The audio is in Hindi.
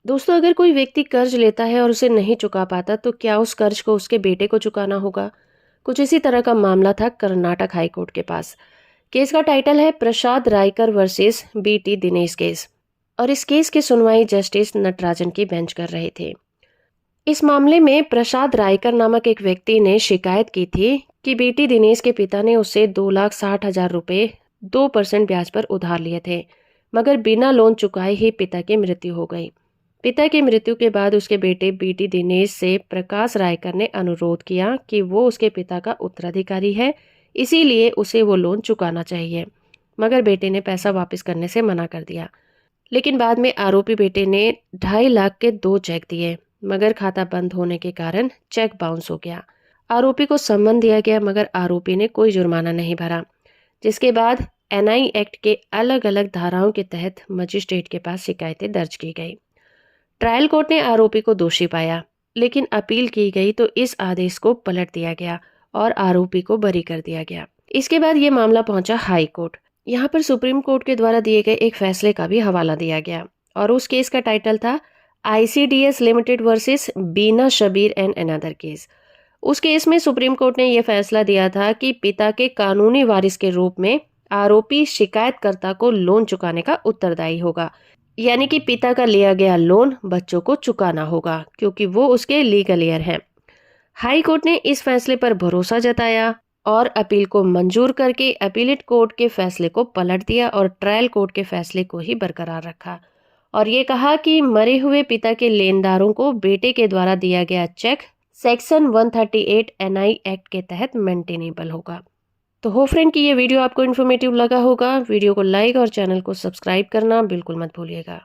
दोस्तों, अगर कोई व्यक्ति कर्ज लेता है और उसे नहीं चुका पाता तो क्या उस कर्ज को उसके बेटे को चुकाना होगा? कुछ इसी तरह का मामला था कर्नाटक हाई कोर्ट के पास। केस का टाइटल है Prasad Raikar versus B T Dinesh case. और इस केस की सुनवाई जस्टिस नटराजन की बेंच कर रहे थे। इस मामले में प्रसाद रायकर नामक एक व्यक्ति ने शिकायत की थी कि बीटी दिनेश के पिता ने उससे 2,60,000 रुपए 2% ब्याज पर उधार लिए थे, मगर बिना लोन चुकाए ही पिता की मृत्यु हो गई। पिता की मृत्यु के बाद उसके बेटे बीटी दिनेश से प्रकाश रायकर ने अनुरोध किया कि वो उसके पिता का उत्तराधिकारी है, इसीलिए उसे वो लोन चुकाना चाहिए। मगर बेटे ने पैसा वापस करने से मना कर दिया। लेकिन बाद में आरोपी बेटे ने 2.5 लाख के 2 चेक दिए, मगर खाता बंद होने के कारण चेक बाउंस हो गया। आरोपी को सम्मन दिया गया, मगर आरोपी ने कोई जुर्माना नहीं भरा, जिसके बाद एनआई एक्ट के अलग अलग धाराओं के तहत मजिस्ट्रेट के पास शिकायतें दर्ज की गई। ट्रायल कोर्ट ने आरोपी को दोषी पाया, लेकिन अपील की गई तो इस आदेश को पलट दिया गया और आरोपी को बरी कर दिया गया। इसके बाद ये मामला पहुंचा हाई कोर्ट। यहाँ पर सुप्रीम कोर्ट के द्वारा दिए गए एक फैसले का भी हवाला दिया गया और उस केस का टाइटल था ICDS limited versus Bina Shabir and another case. उस केस में सुप्रीम कोर्ट ने यह फैसला दिया था कि पिता के कानूनी वारिस के रूप में आरोपी शिकायतकर्ता को लोन चुकाने का उत्तरदायी होगा, यानी कि पिता का लिया गया लोन बच्चों को चुकाना होगा क्योंकि वो उसके लीगल हेयर हैं। हाई कोर्ट ने इस फैसले पर भरोसा जताया और अपील को मंजूर करके अपीलेट कोर्ट के फैसले को पलट दिया और ट्रायल कोर्ट के फैसले को ही बरकरार रखा और ये कहा कि मरे हुए पिता के लेनदारों को बेटे के द्वारा दिया गया चेक सेक्शन 138 एनआई एक्ट के तहत मेंटेनेबल होगा। तो हो फ्रेंड कि ये वीडियो आपको इन्फॉर्मेटिव लगा होगा। वीडियो को लाइक और चैनल को सब्सक्राइब करना बिल्कुल मत भूलिएगा।